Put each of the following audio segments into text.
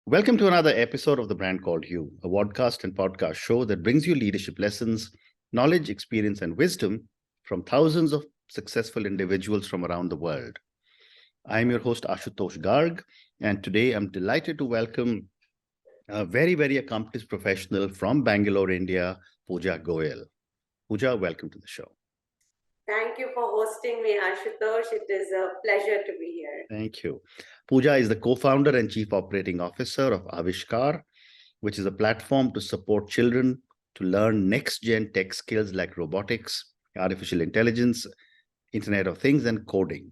Welcome to another episode of The Brand Called You, a podcast and podcast show that brings you leadership lessons, knowledge, experience, and wisdom from thousands of successful individuals from around the world. I am your host, Ashutosh Garg, and today I'm delighted to welcome a very, very accomplished professional from Bangalore, India, Pooja Goyal. Pooja, welcome to the show. Thank you for hosting me, Ashutosh. It is a pleasure to be here. Thank you. Pooja is the co-founder and chief operating officer of Avishkaar, which is a platform to support children to learn next-gen tech skills like robotics, artificial intelligence, Internet of Things, and coding.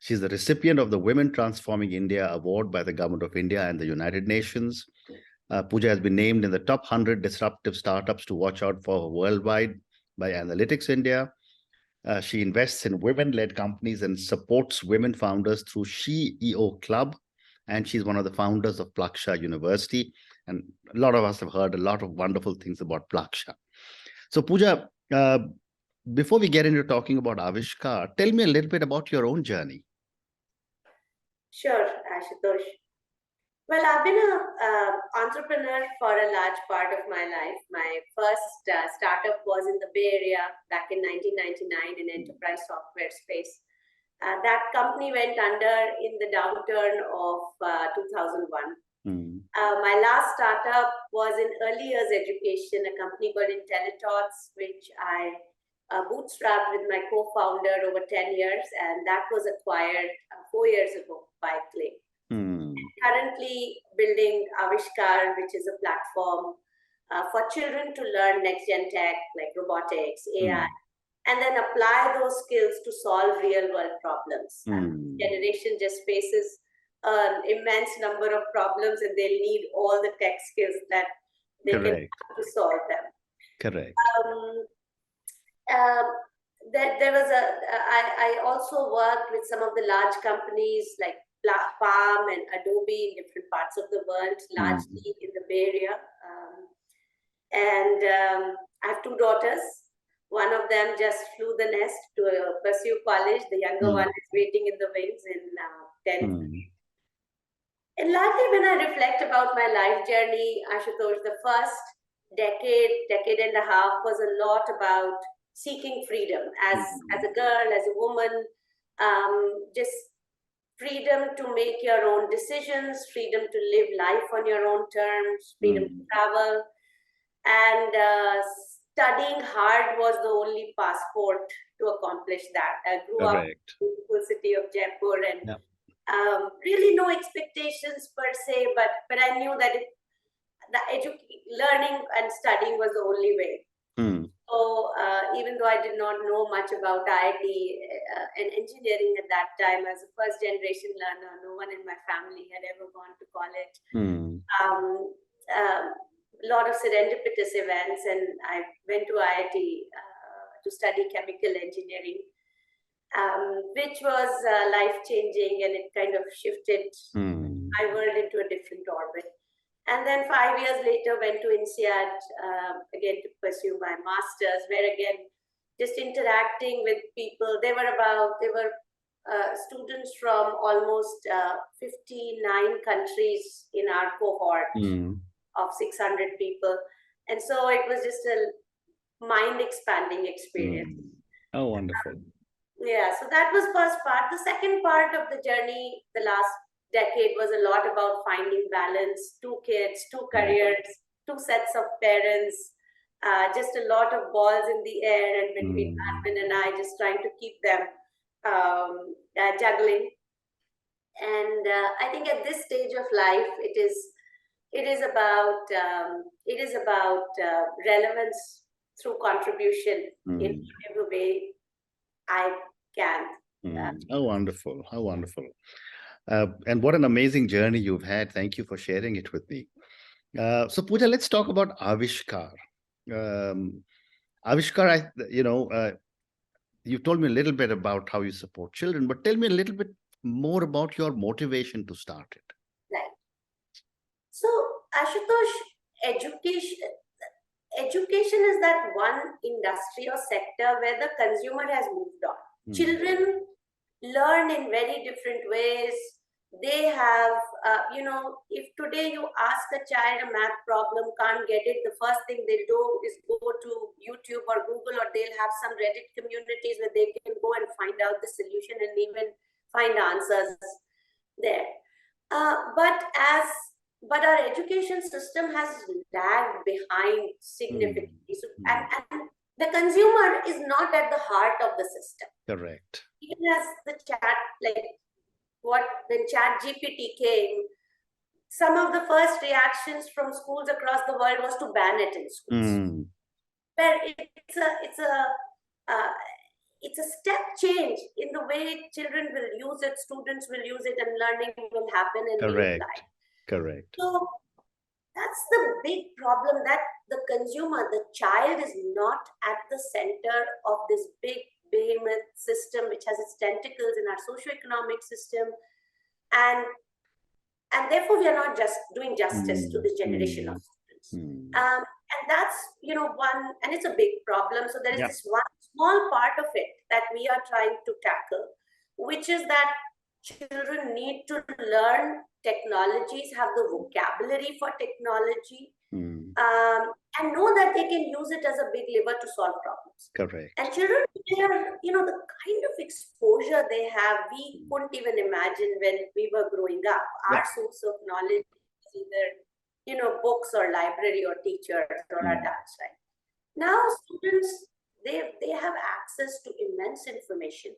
She's the recipient of the Women Transforming India Award by the Government of India and the United Nations. Pooja has been named in the top 100 disruptive startups to watch out for worldwide by Analytics India. She invests in women-led companies and supports women founders through SheEO Club. And she's one of the founders of Plaque University. And a lot of us have heard a lot of wonderful things about Plaque. So Pooja, before we get into talking about Avishkaar, tell me a little bit about your own journey. Sure, Ashutosh. Well, I've been an entrepreneur for a large part of my life. My first startup was in the Bay Area back in 1999 in enterprise software space. That company went under in the downturn of 2001. My last startup was in early years education, a company called Intellitots, which I bootstrapped with my co-founder over 10 years, and that was acquired 4 years ago by Clay. Currently building Avishkaar, which is a platform for children to learn next-gen tech like robotics, AI, and then apply those skills to solve real-world problems. Generation just faces an immense number of problems, and they'll need all the tech skills that they can have to solve them. Correct. I also worked with some of the large companies like Plaque Paam and Adobe in different parts of the world, largely in the Bay Area. I have 2 daughters. One of them just flew the nest to pursue college. The younger one is waiting in the wings in 10th. And largely when I reflect about my life journey, Ashutosh, the first decade and a half was a lot about seeking freedom as a girl, as a woman, just freedom to make your own decisions, freedom to live life on your own terms, freedom to travel. And studying hard was the only passport to accomplish that. I grew up in the beautiful city of Jaipur and really no expectations per se, but I knew that learning and studying was the only way. So even though I did not know much about IIT and engineering at that time, as a first generation learner, no one in my family had ever gone to college. A lot of serendipitous events, and I went to IIT to study chemical engineering, which was life-changing, and it kind of shifted my world into a different orbit. And then 5 years later, went to INSEAD again to pursue my master's, where again, just interacting with people. They were students from almost 59 countries in our cohort of 600 people. And so it was just a mind-expanding experience. Oh, wonderful. Yeah, so that was first part. The second part of the journey, the last decade, was a lot about finding balance. 2 kids, 2 careers, 2 sets of parents, just a lot of balls in the air, and between husband and I, just trying to keep them juggling. And I think at this stage of life, it is about relevance through contribution in whatever way I can. How wonderful! How wonderful! And what an amazing journey you've had. Thank you for sharing it with me. So Pooja, let's talk about Avishkaar. Avishkaar, you told me a little bit about how you support children, but tell me a little bit more about your motivation to start it. Right. So Ashutosh, education is that one industry or sector where the consumer has moved on. Children learn in very different ways. They have, if today you ask a child a math problem, can't get it, the first thing they'll do is go to YouTube or Google, or they'll have some Reddit communities where they can go and find out the solution and even find answers there. But our education system has lagged behind significantly. So, and the consumer is not at the heart of the system. Correct. Even as the chat, like when Chat GPT came, some of the first reactions from schools across the world was to ban it in schools. Where it's a step change in the way children will use it, students will use it, and learning will happen in new life. Correct. So that's the big problem, that the consumer, the child, is not at the center of this big behemoth system which has its tentacles in our socioeconomic system, and therefore we are not just doing justice to this generation of students. And that's one, and it's a big problem. So there is this one small part of it that we are trying to tackle, which is that children need to learn technologies, have the vocabulary for technology, and know that they can use it as a big lever to solve problems. Correct. And children, the kind of exposure they have, we couldn't even imagine when we were growing up. Our source of knowledge is either, books or library or teachers or adults, right? Now students, they have access to immense information.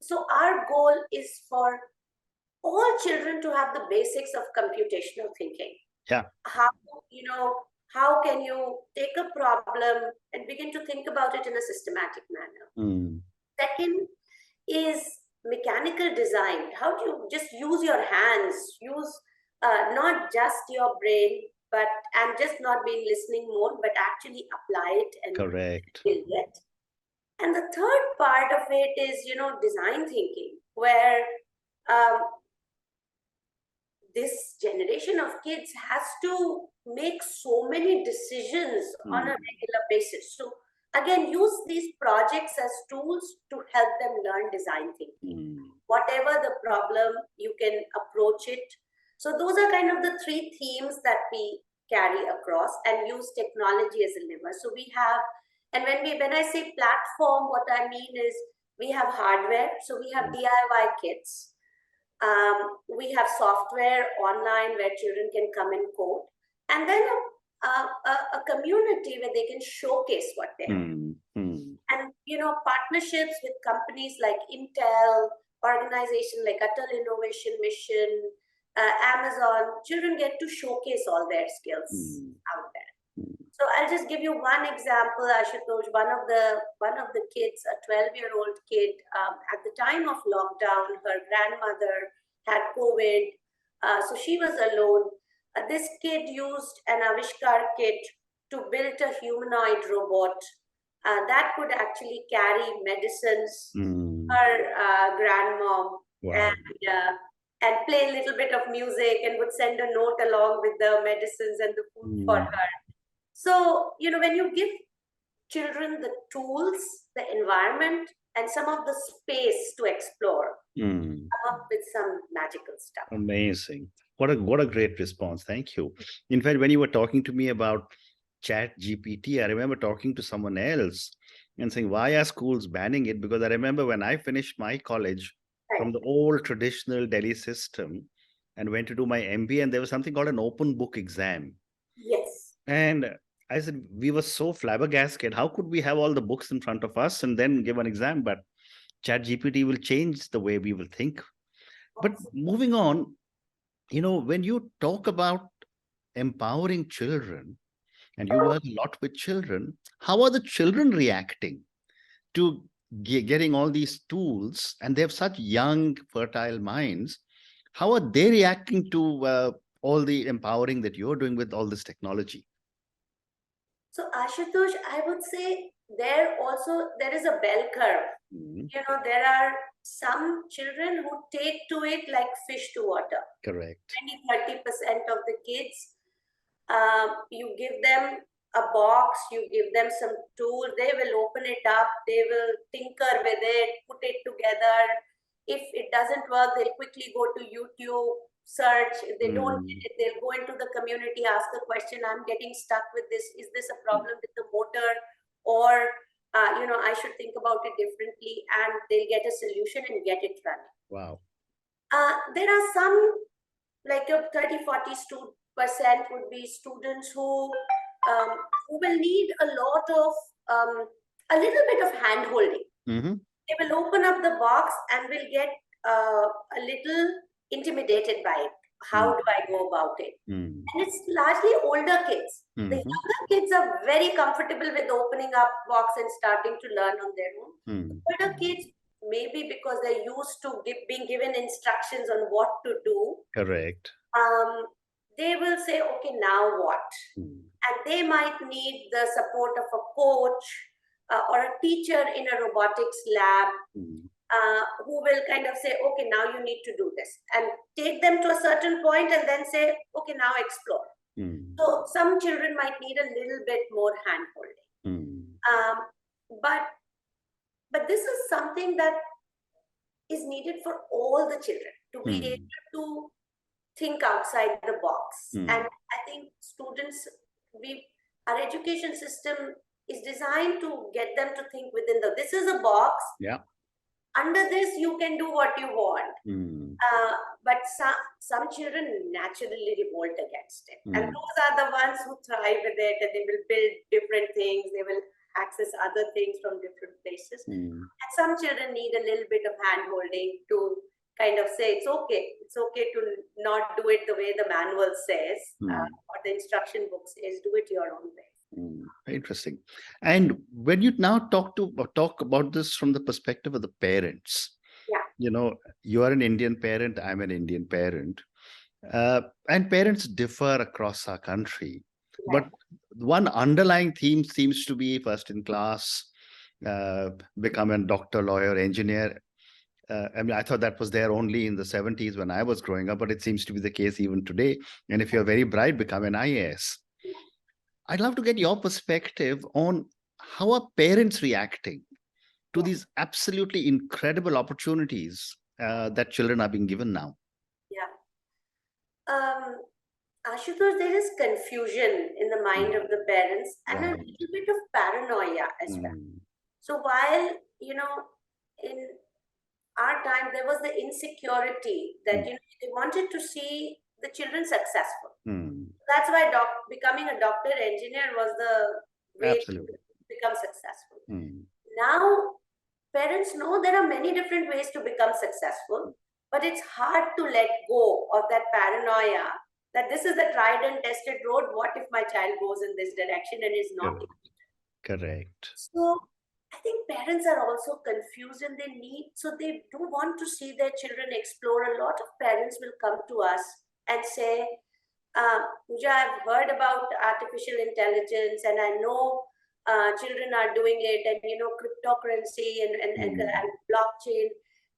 So our goal is for all children to have the basics of computational thinking. How can you take a problem and begin to think about it in a systematic manner? Second is mechanical design. How do you just use your hands, use not just your brain, and just not be in listening mode, but actually apply it and build it. And the third part of it is, design thinking, where this generation of kids has to make so many decisions on a regular basis. So again, use these projects as tools to help them learn design thinking. Whatever the problem, you can approach it. So those are kind of the three themes that we carry across, and use technology as a lever. So we have, and when I say platform, what I mean is we have hardware. So we have DIY kits. We have software online where children can come and code, and then a community where they can showcase what they have. And partnerships with companies like Intel, organizations like Untitled Innovation Mission, Amazon. Children get to showcase all their skills out there. So I'll just give you one example, Ashutosh. One of the kids, a 12-year-old kid, at the time of lockdown, her grandmother had COVID, so she was alone. This kid used an Avishkaar kit to build a humanoid robot that could actually carry medicines, her grandmom, and play a little bit of music, and would send a note along with the medicines and the food for her. So, when you give children the tools, the environment, and some of the space to explore, come up with some magical stuff. Amazing. What a great response. Thank you. In fact, when you were talking to me about Chat GPT, I remember talking to someone else and saying, why are schools banning it? Because I remember when I finished my college from the old traditional Delhi system and went to do my MBA, and there was something called an open book exam. Yes. And I said, we were so flabbergasted. How could we have all the books in front of us and then give an exam? But Chat GPT will change the way we will think. But moving on, when you talk about empowering children, and you work a lot with children, how are the children reacting to getting all these tools? And they have such young, fertile minds. How are they reacting to all the empowering that you're doing with all this technology? So Ashutosh, I would say there is a bell curve. There are some children who take to it like fish to water. Correct. 20-30% of the kids, you give them a box, you give them some tool, they will open it up, they will tinker with it, put it together, If it doesn't work, they'll quickly go to YouTube, search. If they don't get it, they'll go into the community, ask a question. I'm getting stuck with this. Is this a problem with the motor? Or, I should think about it differently, and they'll get a solution and get it running. Wow. There are some, like your 30-40% would be students who will need a lot of, a little bit of hand holding. They will open up the box and will get a little intimidated by it. How do I go about it? And it's largely older kids. The younger kids are very comfortable with opening up box and starting to learn on their own. Older kids, maybe because they're used to being given instructions on what to do. Correct. They will say, okay, now what? And they might need the support of a coach or a teacher in a robotics lab who will kind of say, okay, now you need to do this, and take them to a certain point and then say, okay, now explore. So some children might need a little bit more hand holding. But this is something that is needed for all the children to be able to think outside the box. And I think students, our education system is designed to get them to think within this is a box. Yeah. Under this, you can do what you want. But some children naturally revolt against it. And those are the ones who thrive with it, and they will build different things. They will access other things from different places. And some children need a little bit of hand holding to kind of say, it's okay to not do it the way the manual says or the instruction book says. Do it your own way. Interesting. And when you now talk about this from the perspective of the parents, you are an Indian parent, I'm an Indian parent, and parents differ across our country. But one underlying theme seems to be first in class, become a doctor, lawyer, engineer. I thought that was there only in the 70s when I was growing up, but it seems to be the case even today. And if you're very bright, become an IAS. I'd love to get your perspective on how are parents reacting to these absolutely incredible opportunities that children are being given now. Ashutosh, there is confusion in the mind of the parents and a little bit of paranoia as well. So while, in our time, there was the insecurity that, they wanted to see the children successful. That's why becoming a doctor, engineer was the way to become successful. Now, parents know there are many different ways to become successful, but it's hard to let go of that paranoia that this is the tried and tested road. What if my child goes in this direction and is not? Correct. So I think parents are also confused, and they do want to see their children explore. A lot of parents will come to us and say, Pooja, I've heard about artificial intelligence, and I know children are doing it, and cryptocurrency and blockchain,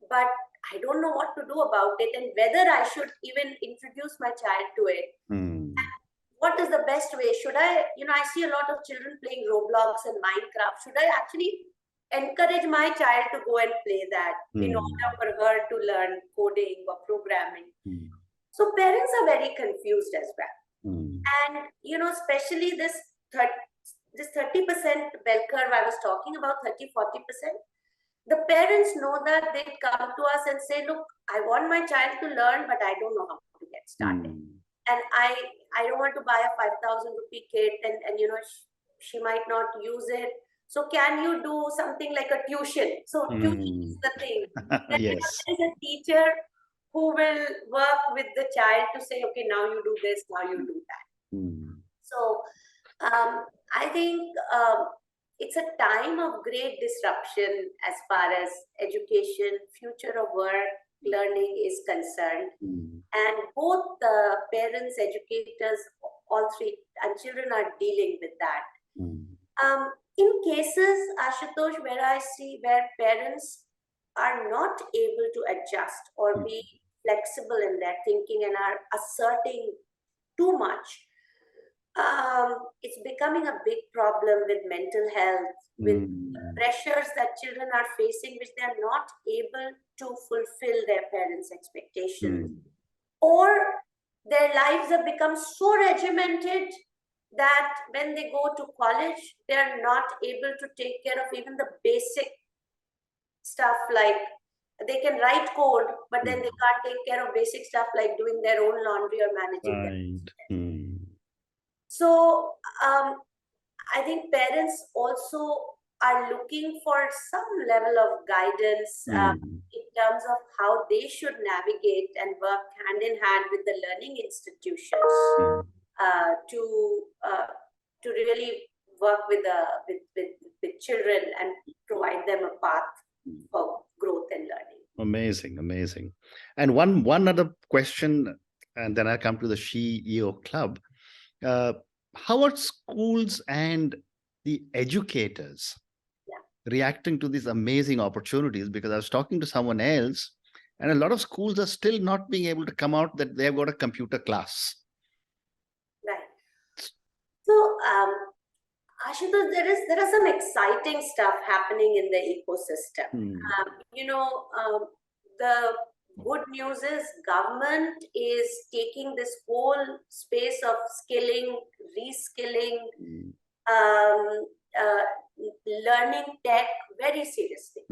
but I don't know what to do about it, and whether I should even introduce my child to it. What is the best way? Should I, I see a lot of children playing Roblox and Minecraft. Should I actually encourage my child to go and play that in order for her to learn coding or programming? So parents are very confused as well. And, especially this 30% bell curve I was talking about, 30-40%, the parents know that they come to us and say, look, I want my child to learn, but I don't know how to get started. And I don't want to buy a 5,000 rupee kit, and she might not use it. So can you do something like a tuition? So tuition is the thing. Yes. There is a teacher who will work with the child to say, okay, now you do this, now you do that. So I think it's a time of great disruption as far as education, future of work, learning is concerned. And both the parents, educators, all three, and children are dealing with that. In cases, Ashutosh, where parents are not able to adjust or be flexible in their thinking and are asserting too much, It's becoming a big problem with mental health, with pressures that children are facing, which they are not able to fulfill their parents' expectations. Or their lives have become so regimented that when they go to college, they are not able to take care of even the basic stuff, like they can write code, but then they can't take care of basic stuff like doing their own laundry or managing their So I think parents also are looking for some level of guidance in terms of how they should navigate and work hand in hand with the learning institutions to really work with children and provide them a path for growth and learning. Amazing. And one other question, and then I'll come to the SheEO Club. How are schools and the educators reacting to these amazing opportunities? Because I was talking to someone else, and a lot of schools are still not being able to come out that they've got a computer class. Right. So, Ashutosh, there are some exciting stuff happening in the ecosystem. The good news is government is taking this whole space of skilling, reskilling, learning tech very seriously.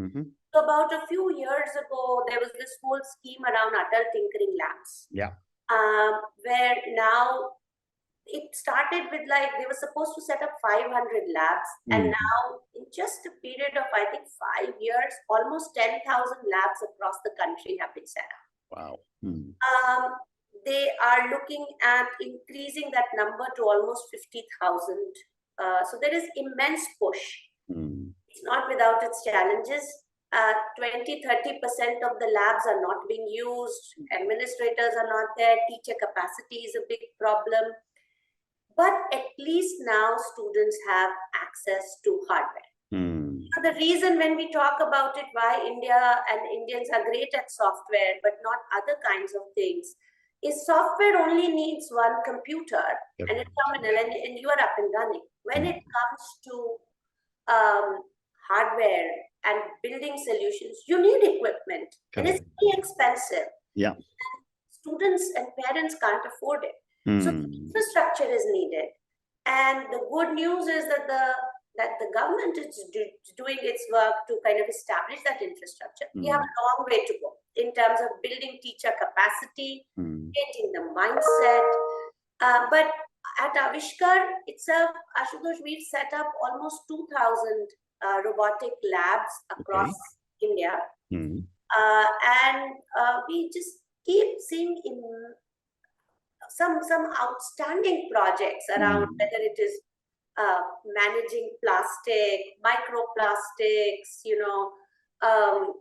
So about a few years ago, there was this whole scheme around adult tinkering labs. Where now it started with, like, they were supposed to set up 500 labs, and now in just a period of, I think, 5 years, almost 10,000 labs across the country have been set up. Wow. They are looking at increasing that number to almost 50,000. So there is immense push. It's not without its challenges. 20-30% of the labs are not being used. Administrators are not there. Teacher capacity is a big problem. But at least now students have access to hardware. The reason when we talk about it, why India and Indians are great at software, but not other kinds of things, is software only needs one computer and it's terminal, and you are up and running. When it comes to hardware and building solutions, you need equipment. And it's very expensive. And students and parents can't afford it. So infrastructure is needed. And the good news is that the government is doing its work to kind of establish that infrastructure. We have a long way to go in terms of building teacher capacity, changing the mindset. But at Avishkaar itself, Ashutosh, we've set up almost 2,000 robotic labs across India. And we just keep seeing some outstanding projects around, whether it is managing plastic, microplastics,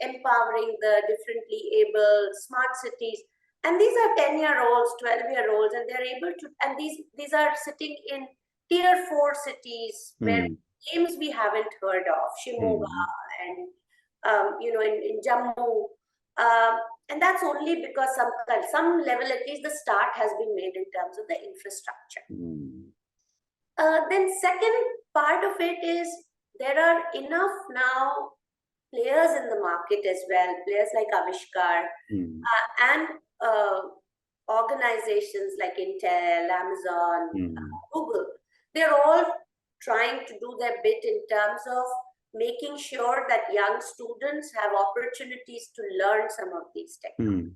empowering the differently able, smart cities. And these are 10-year-olds, 12-year-olds, and they're able to, and these are sitting in tier 4 cities where names we haven't heard of, Shimoga and, in Jammu. And that's only because some level, at least the start has been made in terms of the infrastructure. Then second part of it is there are enough now players in the market as well, players like Avishkaar and organizations like Intel, Amazon, Google. They're all trying to do their bit in terms of making sure that young students have opportunities to learn some of these technologies.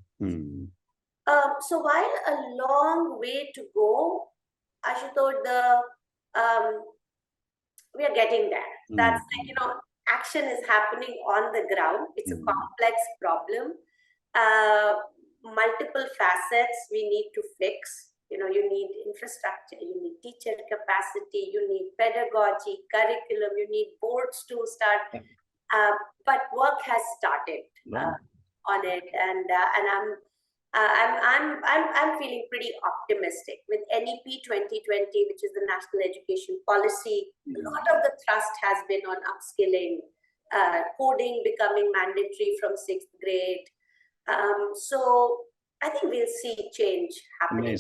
So while a long way to go, Ashutosh, we are getting there. That's like, action is happening on the ground. It's a complex problem. Multiple facets we need to fix. You need infrastructure, you need teacher capacity, you need pedagogy, curriculum, you need boards to start. But work has started on it, and I'm feeling pretty optimistic with NEP 2020, which is the National Education Policy. A lot of the thrust has been on upskilling, coding becoming mandatory from 6th grade. So I think we'll see change happening.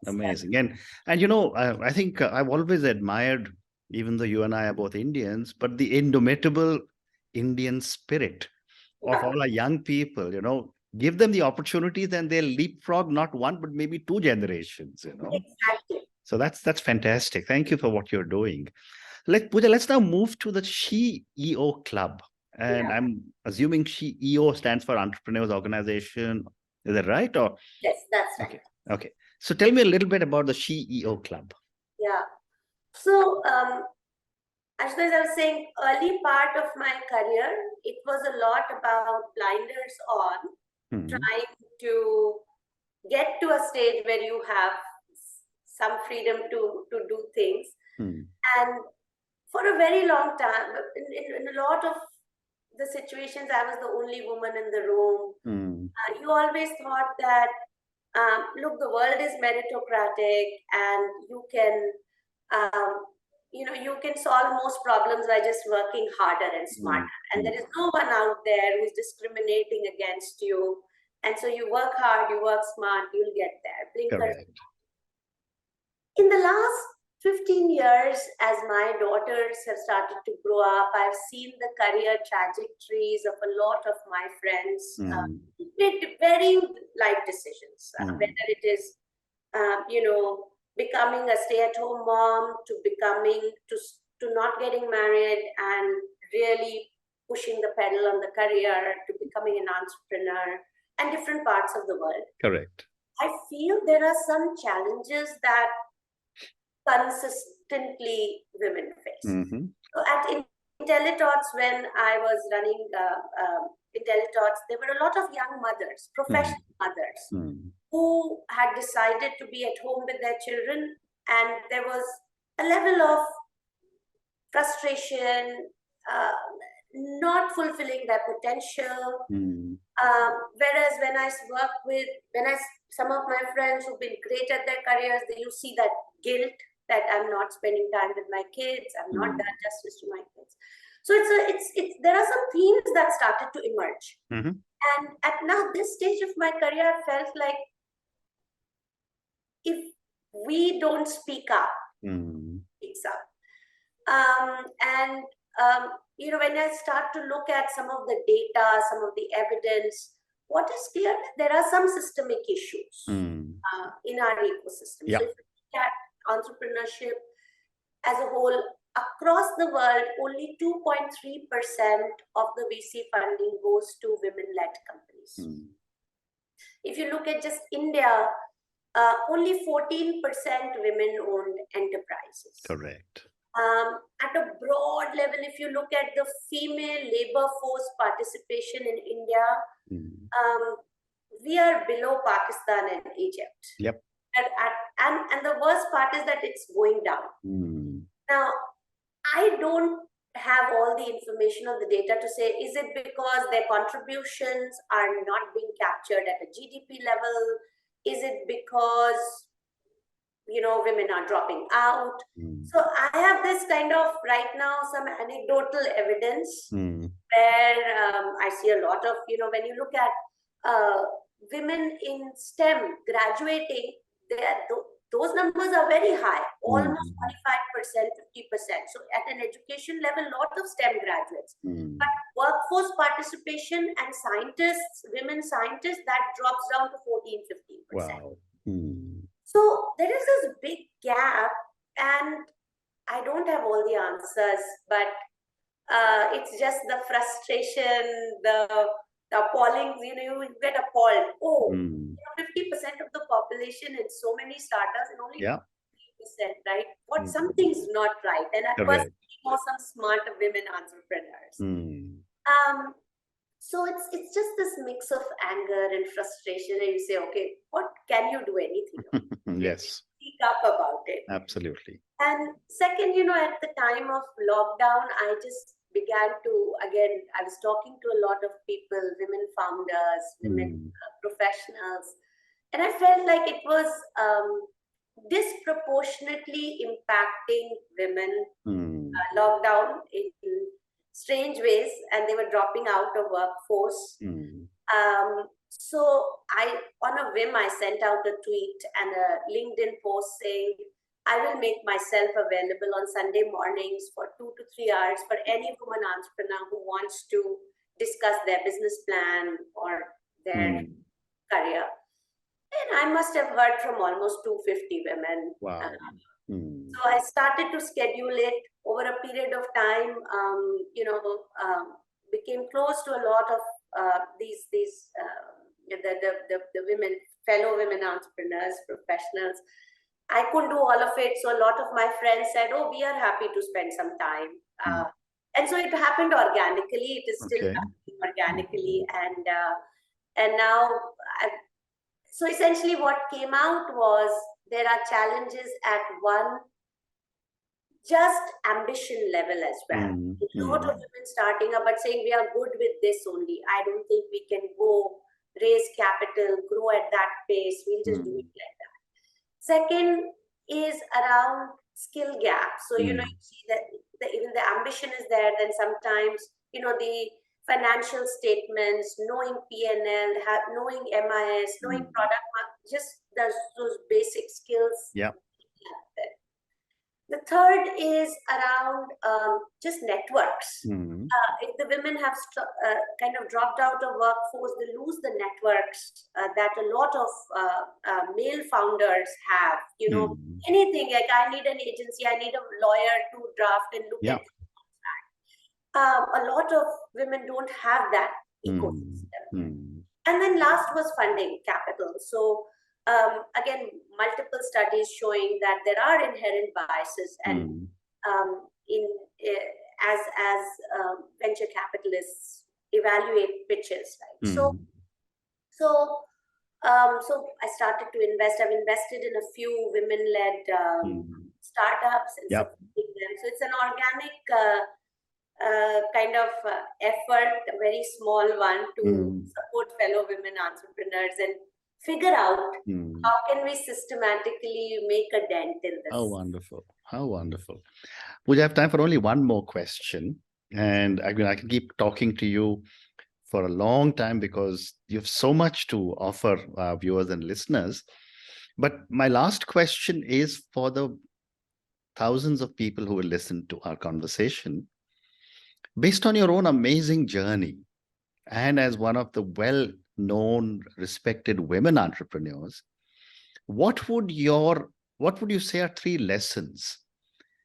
Amazing. And you know, I think I've always admired, even though you and I are both Indians, but the indomitable Indian spirit of all our young people, you know, give them the opportunities and they'll leapfrog not one, but maybe two generations, you know. Exactly. So that's fantastic. Thank you for what you're doing. Pooja, let's now move to the SheEO Club. And Yeah. I'm assuming SheEO stands for Entrepreneurs Organization. Is that right? Or Yes, that's right. okay. Okay. So tell me a little bit about the SheEO Club. Yeah. So, as I was saying, early part of my career, it was a lot about blinders on, trying to get to a stage where you have some freedom to do things. And for a very long time, in a lot of the situations, I was the only woman in the room. You always thought that, look, the world is meritocratic and you can, you can solve most problems by just working harder and smarter. And there is no one out there who's discriminating against you. And so you work hard, you work smart, you'll get there. Blinkers. In the last 15 years, as my daughters have started to grow up, I've seen the career trajectories of a lot of my friends make very life decisions, whether it is, becoming a stay-at-home mom, to becoming, to not getting married and really pushing the pedal on the career, to becoming an entrepreneur, and different parts of the world. Correct. I feel there are some challenges that consistently women face. So at Intellitots, when I was running Intellitots, there were a lot of young mothers, professional mothers, who had decided to be at home with their children, and there was a level of frustration, not fulfilling their potential. Whereas some of my friends who've been great at their careers, you see that guilt that I'm not spending time with my kids, I'm not done justice to my kids. So there are some themes that started to emerge. And at now this stage of my career, I felt like if we don't speak up, it's up. When I start to look at some of the data, some of the evidence, what is clear, there are some systemic issues in our ecosystem. So if you look at entrepreneurship as a whole, across the world, only 2.3% of the VC funding goes to women-led companies. If you look at just India, only 14% women-owned enterprises. Correct. At a broad level, if you look at the female labor force participation in India, we are below Pakistan and Egypt. Yep. And the worst part is that it's going down. Now, I don't have all the information or the data to say, is it because their contributions are not being captured at a GDP level? Is it because women are dropping out? So I have this kind of, right now, some anecdotal evidence where I see a lot of, when you look at women in STEM graduating, those numbers are very high, almost 25%, 50%. So at an education level, lot of STEM graduates. But workforce participation and scientists, women scientists, that drops down to 14, 15%. Wow. So there is this big gap, and I don't have all the answers, but it's just the frustration, the appalling, you get appalled. 50% of the population in so many startups and only 50%, right? Something's not right. And I personally know some smart women entrepreneurs. So it's just this mix of anger and frustration, and you say, okay, what can you do? Anything? Yes. Speak up about it. Absolutely. And second, at the time of lockdown, I just began to, again, I was talking to a lot of people, women founders, women professionals, and I felt like it was disproportionately impacting women, lockdown in strange ways, and they were dropping out of workforce. So on a whim, I sent out a tweet and a LinkedIn post saying, I will make myself available on Sunday mornings for 2 to 3 hours for any woman entrepreneur who wants to discuss their business plan or their career. And I must have heard from almost 250 women. Wow. So I started to schedule it over a period of time, became close to a lot of the women, fellow women entrepreneurs, professionals. I couldn't do all of it. So a lot of my friends said, oh, we are happy to spend some time. And so it happened organically. It is still happening organically. And now, so essentially what came out was there are challenges at one just ambition level as well. A lot of women starting up but saying we are good with this only. I don't think we can go raise capital, grow at that pace. We'll just do it like that. Second is around skill gap. So, you see that even the ambition is there, then sometimes, the financial statements, knowing P&L, knowing MIS, knowing product, just those basic skills. Yeah. The third is around just networks. If the women have kind of dropped out of workforce, they lose the networks that a lot of male founders have. Anything like I need an agency, I need a lawyer to draft and look at a lot of women don't have that ecosystem. And then last was funding capital. So again, multiple studies showing that there are inherent biases, and as venture capitalists evaluate pitches, right? So I started to invest. I've invested in a few women-led startups and supporting them. So it's an organic kind of effort, a very small one, to support fellow women entrepreneurs and figure out how can we systematically make a dent in this. How wonderful. How wonderful. Would you have time for only one more question? And I can keep talking to you for a long time because you have so much to offer our viewers and listeners. But my last question is for the thousands of people who will listen to our conversation. Based on your own amazing journey, and as one of the well-known, respected women entrepreneurs, what would you say are 3 lessons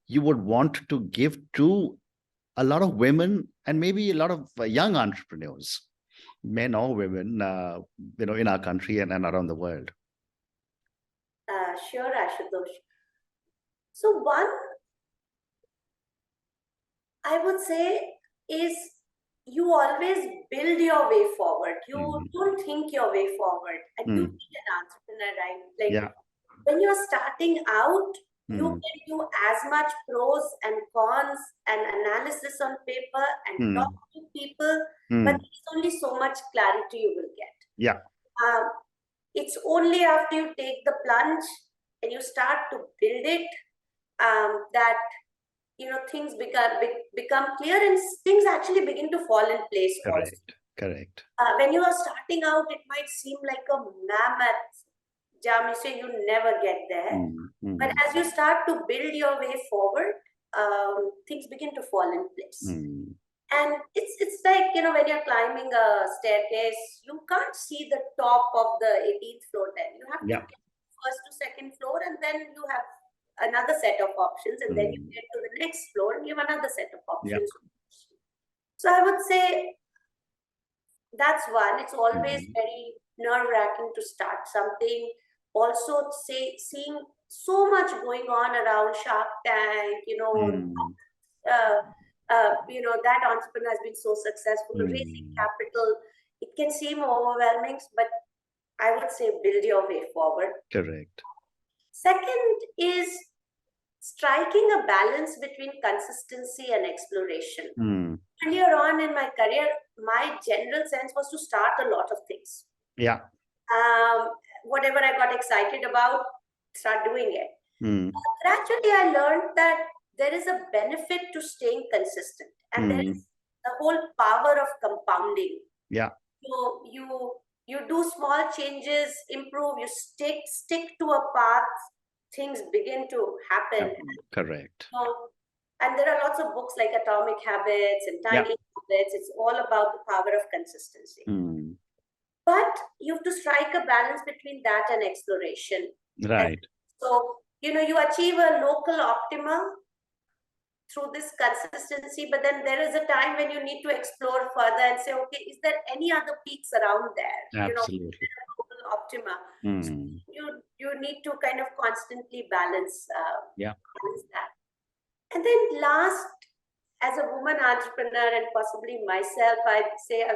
you would want to give to a lot of women and maybe a lot of young entrepreneurs, men or women, in our country and around the world? Sure, Ashutosh. So one, I would say, is you always build your way forward. You don't think your way forward. And you be an entrepreneur, right? Like when you're starting out, you can do as much pros and cons and analysis on paper and talk to people, but there's only so much clarity you will get. Yeah. It's only after you take the plunge and you start to build it that things become clear and things actually begin to fall in place. Correct. When you are starting out, it might seem like a mammoth jam. You say you never get there, but as you start to build your way forward, things begin to fall in place. And it's like, when you're climbing a staircase, you can't see the top of the 18th floor. Then you have to get first to second floor, and then you have another set of options, and then you get to the next floor and you have another set of options. So I would say that's one. It's always very nerve-wracking to start something. Also, seeing so much going on around Shark Tank, that entrepreneur has been so successful, raising capital. It can seem overwhelming, but I would say build your way forward. Correct. Second is striking a balance between consistency and exploration. Earlier on in my career, my general sense was to start a lot of things. Yeah. Whatever I got excited about, start doing it. Gradually, I learned that there is a benefit to staying consistent, and there is the whole power of compounding. Yeah. You do small changes, improve, you stick to a path, things begin to happen. Correct. And there are lots of books like Atomic Habits and Tiny Habits. It's all about the power of consistency. But you have to strike a balance between that and exploration. Right. And so, you achieve a local optima through this consistency, but then there is a time when you need to explore further and say, okay, is there any other peaks around there? Absolutely. Local optima. So you need to kind of constantly balance that. And then last, as a woman entrepreneur and possibly myself, I'd say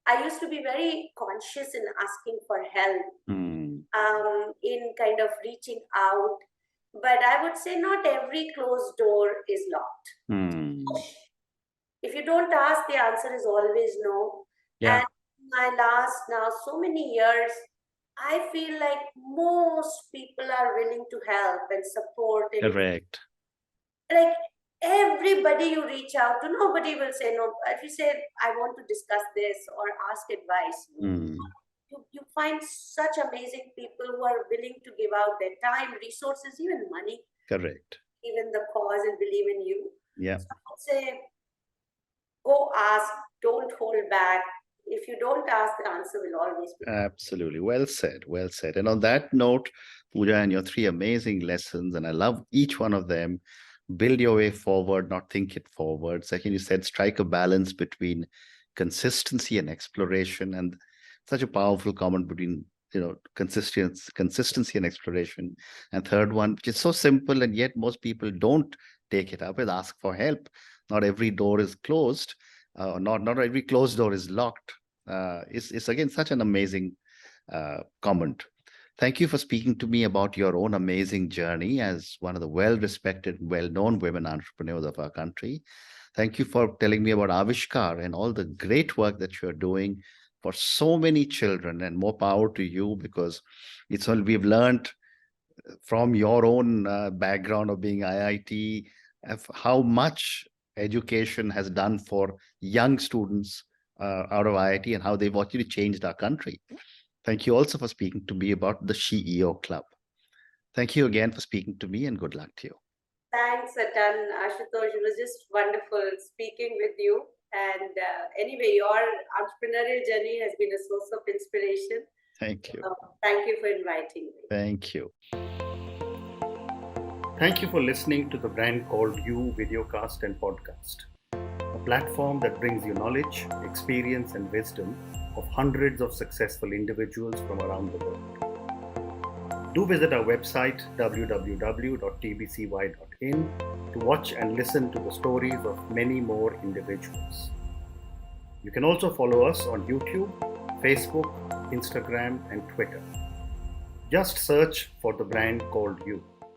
I used to be very conscious in asking for help, in kind of reaching out. But I would say not every closed door is locked. If you don't ask, the answer is always no. And my last now so many years, I feel like most people are willing to help and support. And correct. Like everybody you reach out to, nobody will say no. If you say, I want to discuss this or ask advice, you find such amazing people who are willing to give out their time, resources, even money. Correct. Even the cause and believe in you. Yeah. So I would say, go ask, don't hold back. If you don't ask, the answer will always be. Absolutely. Well said. Well said. And on that note, Pooja, and your 3 amazing lessons, and I love each one of them. Build your way forward, not think it forward. Second, you said strike a balance between consistency and exploration, and such a powerful comment between consistency and exploration. And third one, which is so simple, and yet most people don't take it up, is ask for help. Not every door is closed. Not every closed door is locked. It's again such an amazing comment. Thank you for speaking to me about your own amazing journey as one of the well-respected, well-known women entrepreneurs of our country. Thank you for telling me about Avishkaar and all the great work that you're doing for so many children, and more power to you, because it's all we've learned from your own background of being IIT, how much education has done for young students out of IIT and how they've actually changed our country. Thank you also for speaking to me about the SheEO Club. Thank you again for speaking to me, and good luck to you. Thanks a ton, Ashutosh. It was just wonderful speaking with you. And anyway, your entrepreneurial journey has been a source of inspiration. Thank you. Thank you for inviting me. Thank you. Thank you for listening to the Brand Called You videocast and podcast, a platform that brings you knowledge, experience, and wisdom of hundreds of successful individuals from around the world. Do visit our website www.tbcy.in to watch and listen to the stories of many more individuals. You can also follow us on YouTube, Facebook, Instagram, and Twitter. Just search for the Brand Called You.